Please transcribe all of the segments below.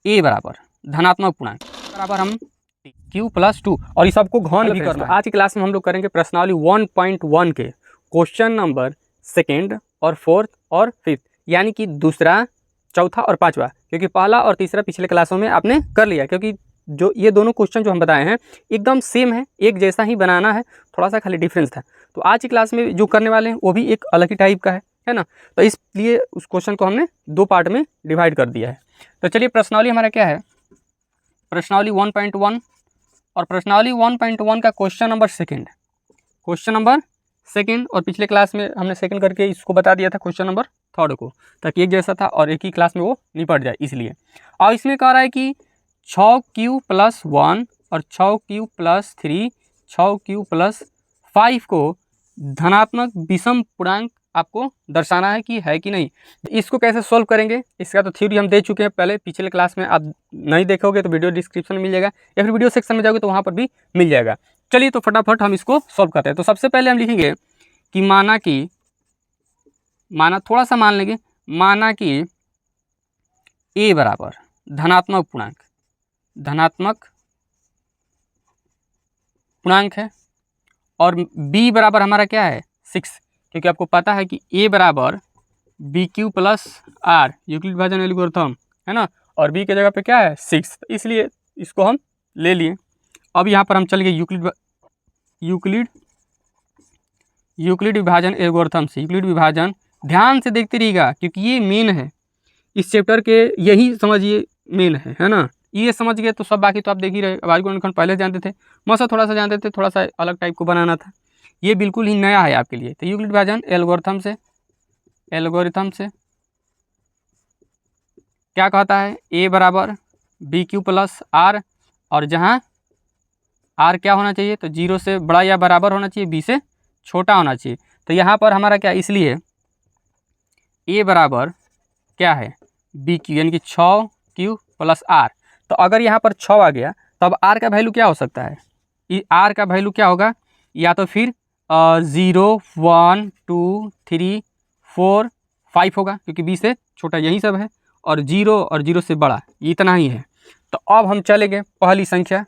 ए बराबर धनात्मक पूर्णांक बराबर हम q प्लस 2 और इस सबको घन भी करना है। आज की क्लास में हम लोग करेंगे प्रश्नावली 1.1 के क्वेश्चन नंबर सेकेंड और फोर्थ और फिफ्थ, यानी कि दूसरा, चौथा और पांचवा, क्योंकि पहला और तीसरा पिछले क्लासों में आपने कर लिया, क्योंकि जो ये दोनों क्वेश्चन जो हम बताए हैं एकदम सेम है, एक जैसा ही बनाना है, थोड़ा सा खाली डिफरेंस था। तो आज की क्लास में जो करने वाले हैं वो भी एक अलग ही टाइप का है ना। तो इसलिए उस क्वेश्चन को हमने दो पार्ट में डिवाइड कर दिया है। तो चलिए प्रश्नावली हमारा क्या है, प्रश्नावली 1.1 और प्रश्नावली 1.1 का क्वेश्चन नंबर सेकेंड और पिछले क्लास में हमने सेकंड करके इसको बता दिया था क्वेश्चन नंबर थर्ड को, ताकि एक जैसा था और एक ही क्लास में वो निपट जाए इसलिए। और इसमें कह रहा है कि 6q + 1 और 6q + 3 6q + 5 को धनात्मक विषम पूर्णांक आपको दर्शाना है कि नहीं। इसको कैसे सॉल्व करेंगे इसका तो थ्योरी हम दे चुके हैं पहले पिछले क्लास में। आप नहीं देखोगे तो वीडियो डिस्क्रिप्शन में मिल जाएगा या फिर वीडियो सेक्शन में जाओगे तो वहाँ पर भी मिल जाएगा। चलिए तो फटाफट हम इसको सॉल्व करते हैं। तो सबसे पहले हम लिखेंगे कि माना थोड़ा सा मान लेंगे, माना कि a बराबर धनात्मक पूर्णांक है और b बराबर हमारा क्या है 6, क्योंकि आपको पता है कि a बराबर bq + r यूक्लिड विभाजन एल्गोरिथम है ना, और b के जगह पे क्या है 6, तो इसलिए इसको हम ले लिए। अब यहाँ पर हम चल गए यूक्लिड विभाजन एल्गोरिथम से। यूक्लिड विभाजन ध्यान से देखते रहिएगा क्योंकि ये मेन है इस चैप्टर के, यही समझिए मेन है ना। ये समझ गए तो सब बाकी तो आप देख ही रहे। अभाज्य गुणनखंड पहले जानते थे, मसा थोड़ा सा जानते थे, थोड़ा सा अलग टाइप को बनाना था, ये बिल्कुल ही नया है आपके लिए। तो यूक्लिड विभाजन एल्गोरिथम से क्या कहता है, a बराबर bq + r, और जहाँ r क्या होना चाहिए तो 0 से बड़ा या बराबर होना चाहिए, b से छोटा होना चाहिए। तो यहाँ पर हमारा क्या, इसलिए a बराबर क्या है bq यानी कि 6q + r। तो अगर यहाँ पर 6 आ गया तो अब r का वैल्यू क्या हो सकता है, r का वैल्यू क्या होगा, या तो फिर 0 1 2 3 4 5 होगा, क्योंकि b से छोटा यही सब है, और 0 से बड़ा इतना ही है। तो अब हम चलेंगे पहली संख्या।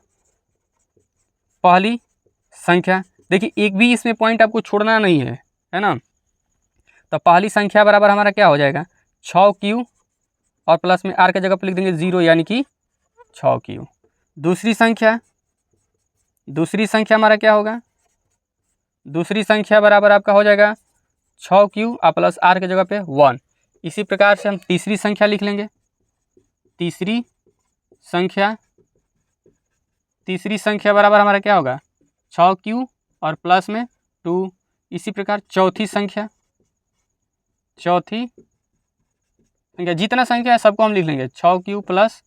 देखिए एक भी इसमें पॉइंट आपको छोड़ना नहीं है ना। तो पहली संख्या बराबर हमारा क्या हो जाएगा 6q और प्लस में r के जगह पर लिख देंगे 0 यानी कि 6q। दूसरी संख्या हमारा क्या होगा, दूसरी संख्या बराबर आपका हो जाएगा 6q और प्लस r के जगह पे 1। इसी प्रकार से हम तीसरी संख्या लिख लेंगे। तीसरी संख्या बराबर हमारा क्या होगा 6q और प्लस में 2। इसी प्रकार चौथी संख्या जितना संख्या है सबको हम लिख लेंगे 6q +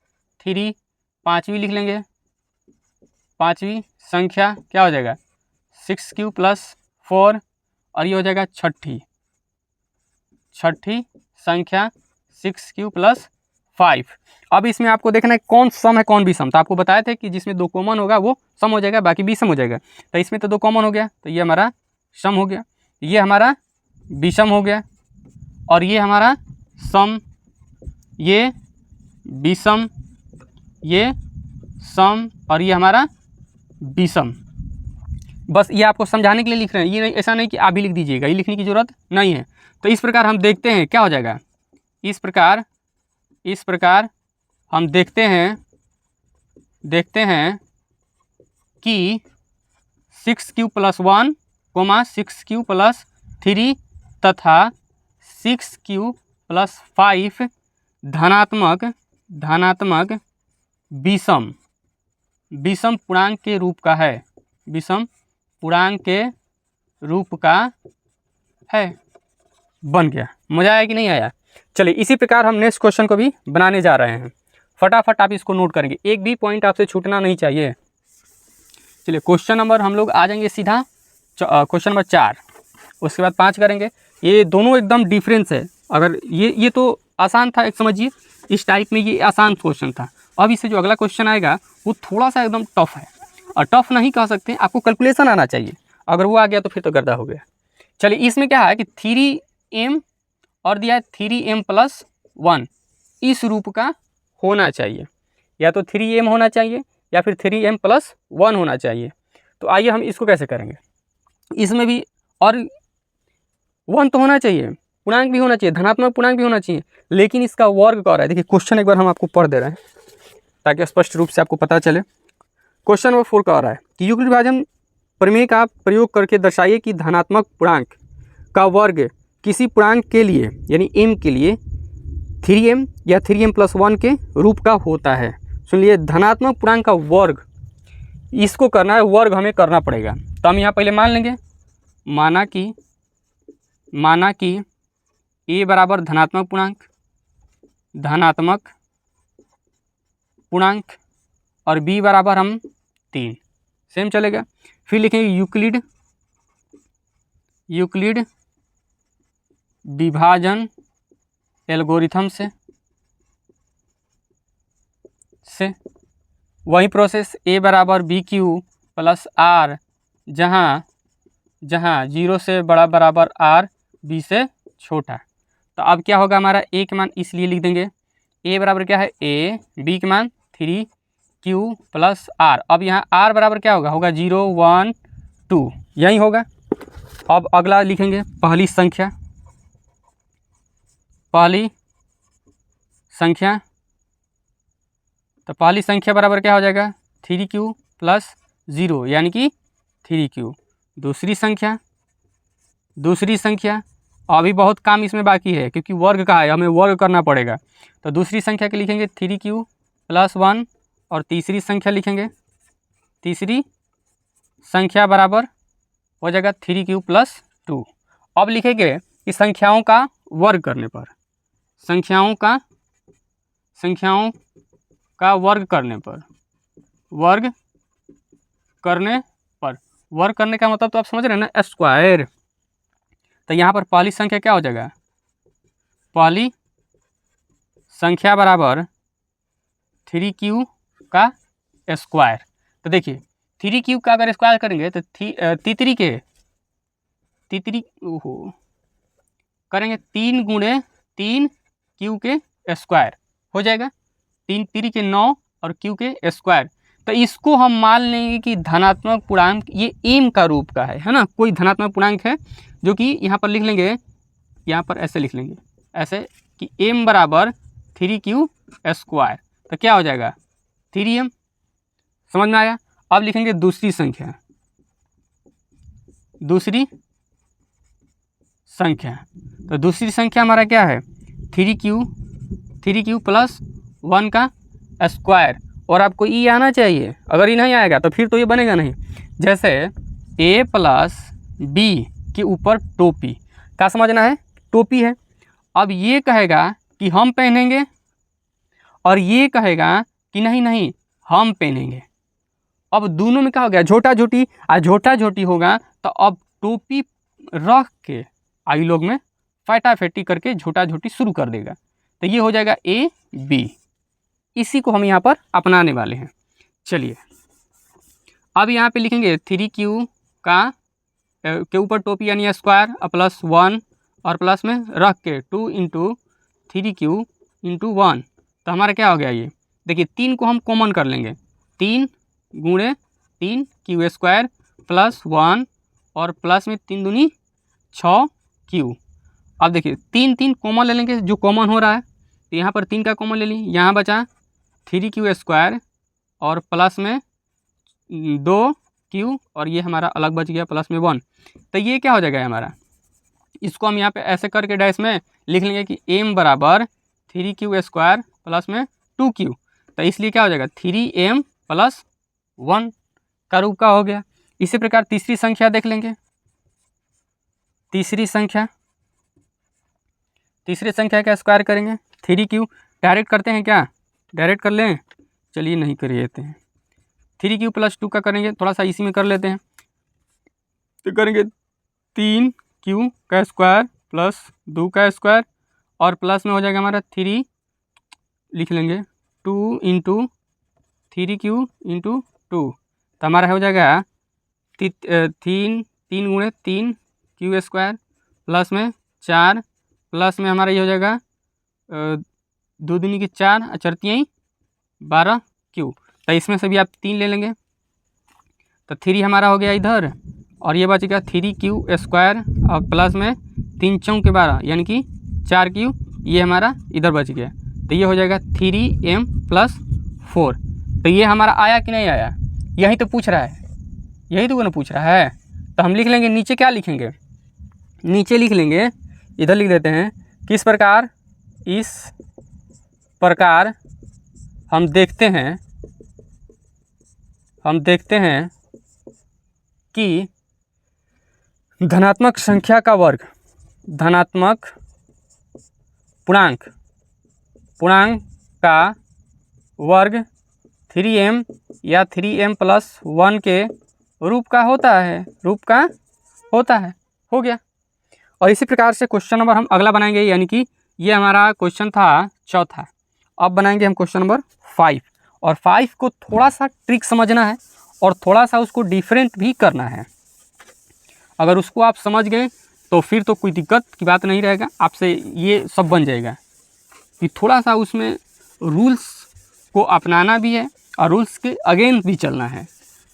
3। पाँचवीं लिख लेंगे, पाँचवीं संख्या क्या हो जाएगा 6q + 4, और ये हो जाएगा छठी संख्या 6q + 5। अब इसमें आपको देखना है कौन सम है कौन विषम। तो आपको बताए थे कि जिसमें 2 कॉमन होगा वो सम हो जाएगा, बाकी विषम हो जाएगा। तो इसमें तो 2 कॉमन हो गया तो ये हमारा सम हो गया, ये हमारा विषम हो गया, और ये हमारा सम, ये विषम, ये सम, और ये हमारा विषम। बस ये आपको समझाने के लिए लिख रहे हैं, ये नहीं, ऐसा नहीं कि आप भी लिख दीजिएगा, ये लिखने की ज़रूरत नहीं है। तो इस प्रकार हम देखते हैं क्या हो जाएगा, इस प्रकार हम देखते हैं कि 6q + 1, 6q + 3 तथा 6q + 5 धनात्मक विषम पूर्णांक के रूप का है, विषम पूर्णांक के रूप का है। बन गया, मजा आया कि नहीं आया। चलिए इसी प्रकार हम नेक्स्ट क्वेश्चन को भी बनाने जा रहे हैं। फटाफट आप इसको नोट करेंगे, एक भी पॉइंट आपसे छूटना नहीं चाहिए। चलिए क्वेश्चन नंबर हम लोग आ जाएंगे सीधा क्वेश्चन नंबर 4, उसके बाद 5 करेंगे। ये दोनों एकदम डिफरेंस है। अगर ये तो आसान था, एक समझिए इस टाइप में ये आसान क्वेश्चन था। अब इससे जो अगला क्वेश्चन आएगा वो थोड़ा सा एकदम टफ है, और टफ नहीं कह सकते, आपको कैलकुलेशन आना चाहिए। अगर वो आ गया तो फिर तो गर्दा हो गया। चलिए इसमें क्या है कि 3m और दिया है 3m + 1 इस रूप का होना चाहिए। या तो 3m होना चाहिए या फिर 3m+1 होना चाहिए। तो आइए हम इसको कैसे करेंगे। इसमें भी और 1 तो होना चाहिए, पूर्णांक भी होना चाहिए, धनात्मक पूर्णांक भी होना चाहिए, लेकिन इसका वर्ग क्या हो रहा है। देखिए क्वेश्चन एक बार हम आपको पढ़ दे रहे हैं ताकि स्पष्ट रूप से आपको पता चले। क्वेश्चन नंबर 4 का हो रहा है कि युगल विभाजन प्रमेय का प्रयोग करके दर्शाइए कि धनात्मक पूर्णांक का वर्ग किसी पूर्णांक के लिए यानी m के लिए 3m या 3m+1 के रूप का होता है। सुन लिए, धनात्मक पूर्णांक का वर्ग, इसको करना है, वर्ग हमें करना पड़ेगा। तो हम यहाँ पहले मान लेंगे, माना कि a बराबर धनात्मक पूर्णांक और b बराबर हम 3, सेम चलेगा। फिर लिखेंगे यूक्लिड विभाजन एल्गोरिथम से वही प्रोसेस a बराबर BQ प्लस R, जहाँ 0 से बड़ा बराबर R, B से छोटा। तो अब क्या होगा, हमारा a के मान इसलिए लिख देंगे, a बराबर क्या है a, b के मान 3q प्लस r। अब यहाँ r बराबर क्या होगा 0 1 2, यही होगा। अब अगला लिखेंगे पहली संख्या। तो पहली संख्या बराबर क्या हो जाएगा 3q प्लस 0 यानी कि 3q। दूसरी संख्या अभी बहुत काम इसमें बाकी है क्योंकि वर्ग का है, हमें वर्ग करना पड़ेगा। तो दूसरी संख्या के लिखेंगे 3q प्लस 1 और तीसरी संख्या लिखेंगे, तीसरी संख्या बराबर हो जाएगा 3q प्लस 2। अब लिखेंगे कि संख्याओं का वर्ग करने पर, संख्याओं का वर्ग करने का मतलब तो आप समझ रहे हैं ना, स्क्वायर। तो यहाँ पर पहली संख्या क्या हो जाएगा, पहली संख्या बराबर 3q का स्क्वायर। तो देखिए 3q का अगर स्क्वायर करेंगे तो तीसरी करेंगे 3 गुणे 3q के स्क्वायर हो जाएगा, 3 3 के 9 और q के स्क्वायर। तो इसको हम मान लेंगे कि धनात्मक पूर्णांक ये m का रूप का है ना, कोई धनात्मक पूर्णांक है जो कि यहाँ पर लिख लेंगे, यहाँ पर ऐसे लिख लेंगे ऐसे कि m बराबर 3q स्क्वायर। तो क्या हो जाएगा 3m, समझ में आया। अब लिखेंगे दूसरी संख्या। तो दूसरी संख्या हमारा क्या है 3q प्लस 1 का स्क्वायर। और आपको ये आना चाहिए, अगर ये नहीं आएगा तो फिर तो ये बनेगा नहीं। जैसे a प्लस b के ऊपर टोपी का समझना है, टोपी है। अब ये कहेगा कि हम पहनेंगे और ये कहेगा कि नहीं हम पहनेंगे। अब दोनों में क्या हो गया झोटा झोटी होगा। तो अब टोपी रख के आई लोग में फटाफटी करके झोटा झोटी शुरू कर देगा। तो ये हो जाएगा a b, इसी को हम यहाँ पर अपनाने वाले हैं। चलिए अब यहाँ पे लिखेंगे 3q के ऊपर टोपी यानी स्क्वायर प्लस 1 और प्लस में रख के 2 इंटू 3q इंटू 1। तो हमारा क्या हो गया, ये देखिए 3 को हम कॉमन कर लेंगे, 3 गुणे 3q स्क्वायर प्लस 1 और प्लस में 3 दूनी 6q। अब देखिए 3 कॉमन ले लेंगे, जो कॉमन हो रहा है। तो यहाँ पर 3 का कॉमन ले ली, यहाँ बचा 3q स्क्वायर और प्लस में 2q और ये हमारा अलग बच गया प्लस में 1। तो ये क्या हो जाएगा हमारा, इसको हम यहाँ पे ऐसे करके डैश में लिख लेंगे कि m बराबर 3q स्क्वायर प्लस में 2q। तो इसलिए क्या हो जाएगा 3m प्लस 1 का रूप का हो गया। इसी प्रकार तीसरी संख्या देख लेंगे, तीसरी संख्या का स्क्वायर करेंगे 3q। डायरेक्ट करते हैं क्या, डायरेक्ट कर लें, चलिए नहीं कर लेते हैं। 3q प्लस 2 का करेंगे, थोड़ा सा इसी में कर लेते हैं। तो करेंगे 3q का स्क्वायर प्लस 2 का स्क्वायर और प्लस में हो जाएगा हमारा 3 लिख लेंगे 2 इंटू 3q इंटू 2। तो हमारा हो जाएगा 3 गुणे 3q स्क्वायर प्लस में 4 प्लस में हमारा ये हो जाएगा 2 दूनी की 4 चरतियाँ 12 क्यू। तो इसमें से भी आप 3 ले लेंगे, तो 3 हमारा हो गया इधर, और ये बच गया 3Q² और प्लस में 3 चौके 12 यानी कि 4Q, ये हमारा इधर बच गया। तो ये हो जाएगा 3M+4। तो ये हमारा आया कि नहीं आया, यही तो पूछ रहा है, यही तो ना पूछ रहा है। तो हम लिख लेंगे नीचे, क्या लिखेंगे, नीचे लिख लेंगे, इधर लिख देते हैं, किस प्रकार, इस प्रकार हम देखते हैं कि धनात्मक संख्या का वर्ग, धनात्मक पूर्णांक का वर्ग 3m या 3m+1 के रूप का होता है, हो गया। और इसी प्रकार से क्वेश्चन नंबर हम अगला बनाएंगे, यानी कि ये हमारा क्वेश्चन था चौथा। अब बनाएंगे हम क्वेश्चन नंबर 5, और 5 को थोड़ा सा ट्रिक समझना है और थोड़ा सा उसको डिफरेंट भी करना है। अगर उसको आप समझ गए तो फिर तो कोई दिक्कत की बात नहीं रहेगा, आपसे ये सब बन जाएगा। कि थोड़ा सा उसमें रूल्स को अपनाना भी है और रूल्स के अगेंस्ट भी चलना है,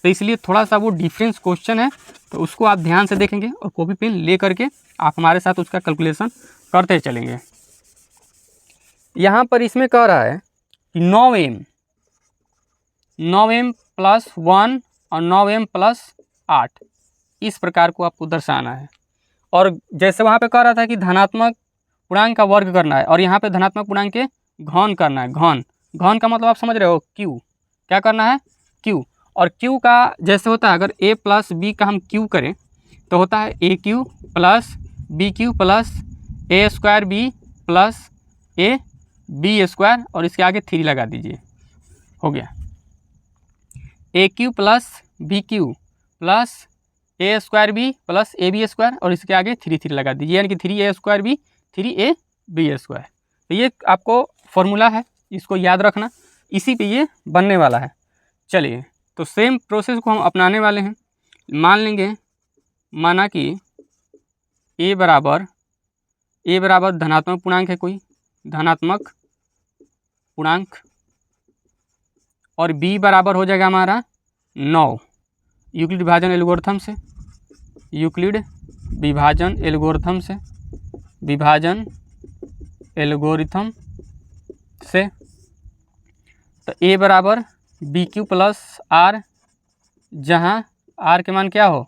तो इसलिए थोड़ा सा वो डिफरेंस क्वेश्चन है, तो उसको आप ध्यान से देखेंगे और कॉपी पेन ले करके आप हमारे साथ उसका कैलकुलेशन करते चलेंगे। यहाँ पर इसमें कह रहा है कि 9m+1 और 9m+8, इस प्रकार को आपको दर्शाना है। और जैसे वहाँ पे कह रहा था कि धनात्मक पूर्णांक का वर्ग करना है, और यहाँ पे धनात्मक पूर्णांक के घन करना है। घन का मतलब आप समझ रहे हो, क्यू, क्या करना है, क्यू। और क्यू का जैसे होता है, अगर a + b का हम क्यू करें तो होता है AQ + BQ + A² B + AB², और इसके आगे 3 लगा दीजिए, हो गया। AQ + BQ + A² B + AB², और इसके आगे 3 लगा दीजिए, यानी कि 3A² B 3AB²। तो ये आपको फॉर्मूला है, इसको याद रखना, इसी पे ये बनने वाला है। चलिए, तो सेम प्रोसेस को हम अपनाने वाले हैं। मान लेंगे, माना कि a बराबर धनात्मक पूर्णांक है, कोई धनात्मक पूर्णांक, और b बराबर हो जाएगा हमारा 9, यूक्लिड विभाजन एल्गोरिथम से, तो a बराबर BQ + R, जहाँ R के मान क्या हो,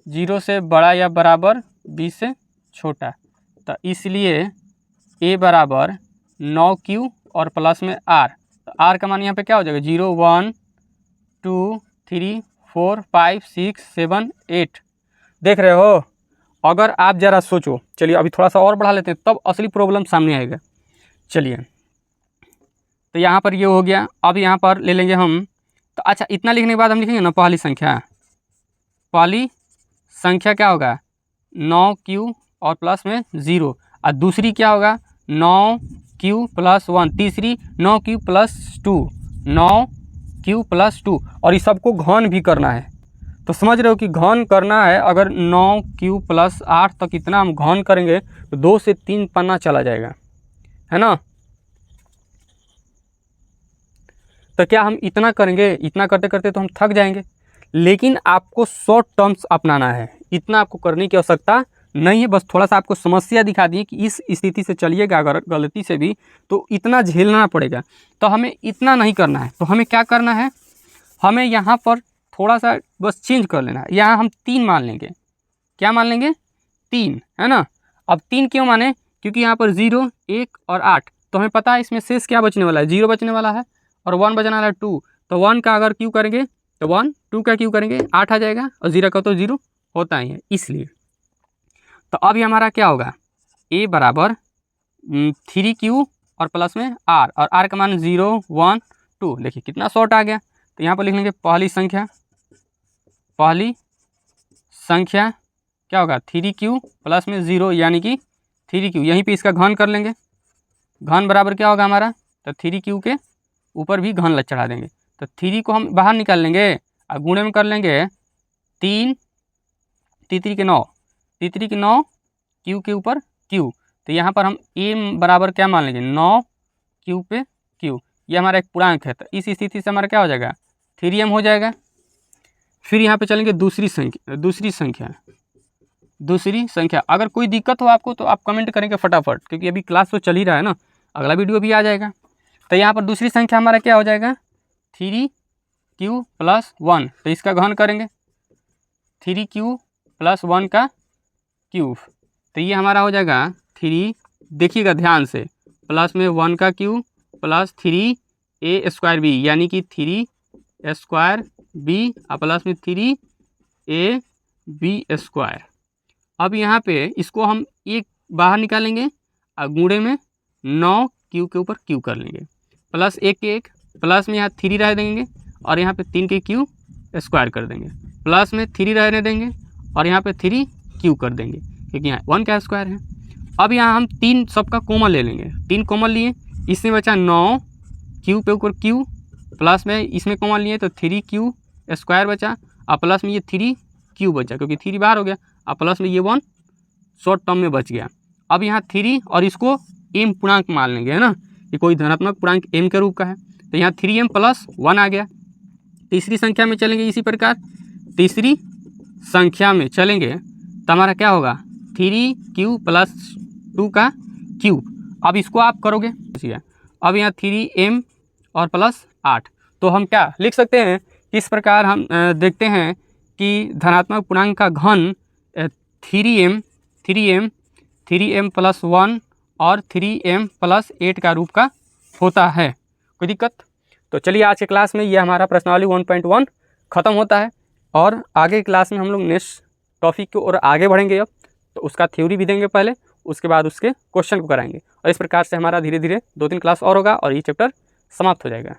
0 से बड़ा या बराबर b से छोटा, तो इसलिए a बराबर 9Q और प्लस में R, तो R का मान यहाँ पे क्या हो जाएगा, 0 1 2 3 4 5 6 7 8। देख रहे हो, अगर आप ज़रा सोचो, चलिए अभी थोड़ा सा और बढ़ा लेते हैं, तब असली प्रॉब्लम सामने आएगा। चलिए, तो यहाँ पर ये हो गया। अब यहाँ पर ले लेंगे हम, तो अच्छा, इतना लिखने के बाद हम लिखेंगे ना पहली संख्या क्या होगा, 9Q और प्लस में 0, और दूसरी क्या होगा, 9Q + 1, तीसरी 9Q + 2, 9Q + 2, और इस सबको घन भी करना है। तो समझ रहे हो कि घन करना है, अगर 9Q + 8 तक इतना हम घन करेंगे तो 2 से 3 पन्ना चला जाएगा, है ना। तो क्या हम इतना करेंगे, इतना करते करते तो हम थक जाएंगे, लेकिन आपको शॉर्ट टर्म्स अपनाना है, इतना आपको करने की आवश्यकता नहीं है। बस थोड़ा सा आपको समस्या दिखा दी कि इस स्थिति से चलिएगा, अगर गलती से भी तो इतना झेलना पड़ेगा, तो हमें इतना नहीं करना है। तो हमें क्या करना है, हमें यहाँ पर थोड़ा सा बस चेंज कर लेना है। यहाँ हम 3 मान लेंगे, क्या मान लेंगे, 3, है ना। अब 3 क्यों माने, क्योंकि यहाँ पर 0 1 और 8, तो हमें पता है इसमें शेष क्या बचने वाला है, 0 बचने वाला है और 1 बचने वाला है 2। तो 1 का अगर क्यू करेंगे तो 1, 2 का क्यू करेंगे 8 आ जाएगा, और 0 का तो 0 होता ही है, इसलिए। तो अब ये हमारा क्या होगा, a बराबर 3Q और प्लस में R, और R का मान 0 1 2। देखिए कितना शॉर्ट आ गया। तो यहाँ पर लिख लेंगे पहली संख्या क्या होगा, 3Q प्लस में 0, यानी कि 3Q, यहीं पे इसका घन कर लेंगे। घन बराबर क्या होगा हमारा, तो 3Q के ऊपर भी घन चढ़ा देंगे, तो 3 को हम बाहर निकाल लेंगे और गुणे में कर लेंगे 3 3 के 9, 3 के 9, Q के ऊपर Q। तो यहाँ पर हम a बराबर क्या मान लेंगे, क्यू पे क्यू, ये हमारा एक पूर्णांक है। तो इस स्थिति से हमारा क्या हो जाएगा, 3m हो जाएगा। फिर यहाँ पे चलेंगे दूसरी संख्या। अगर कोई दिक्कत हो आपको तो आप कमेंट करेंगे फटाफट, क्योंकि अभी क्लास तो चल ही रहा है ना, अगला वीडियो भी आ जाएगा। तो यहाँ पर दूसरी संख्या हमारा क्या हो जाएगा, 3q + 1। तो इसका घन करेंगे, 3q + 1 का क्यूब। तो ये हमारा हो जाएगा 3, देखिएगा ध्यान से, प्लस में 1 का क्यूब प्लस 3a² b, यानी कि 3a² और प्लस में 3ab²। अब यहाँ पे इसको हम एक बाहर निकालेंगे और गुणे में 9q के ऊपर q कर लेंगे, प्लस 1 के 1, प्लस में यहाँ 3 रह देंगे और यहाँ पे 3 के q² कर देंगे, प्लस में 3 रहने देंगे और यहाँ पे 3q कर देंगे, क्योंकि यहाँ 1 का स्क्वायर है। अब यहाँ हम 3 सबका कॉमन ले लेंगे, 3 कॉमन लिए, इसमें बचा 9q पे ऊपर q, प्लस में इसमें कॉमन लिए तो 3q² बचा और प्लस में ये 3q बचा, क्योंकि 3 बाहर हो गया, और प्लस में ये 1 शॉर्ट टर्म में बच गया। अब यहाँ 3 और इसको m पूर्णांक मान लेंगे, है ना, ये कोई धनात्मक पूर्णांक m के रूप का है। तो यहाँ 3m + 1 आ गया। तीसरी संख्या में चलेंगे इसी प्रकार, तीसरी संख्या में चलेंगे तो हमारा क्या होगा, 3q + 2 का क्यूब। अब इसको आप करोगे, अब यहाँ 3m और प्लस 8, तो हम क्या लिख सकते हैं, इस प्रकार हम देखते हैं कि धनात्मक पूर्णांक का घन 3m + 1 और 3m + 8 का रूप का होता है। कोई दिक्कत? तो चलिए आज के क्लास में ये हमारा प्रश्नावली 1.1 ख़त्म होता है, और आगे क्लास में हम लोग नेक्स्ट टॉपिक की ओर आगे बढ़ेंगे। अब तो उसका थ्योरी भी देंगे पहले, उसके बाद उसके क्वेश्चन को कराएंगे, और इस प्रकार से हमारा धीरे धीरे 2-3 क्लास और होगा और ये चैप्टर समाप्त हो जाएगा।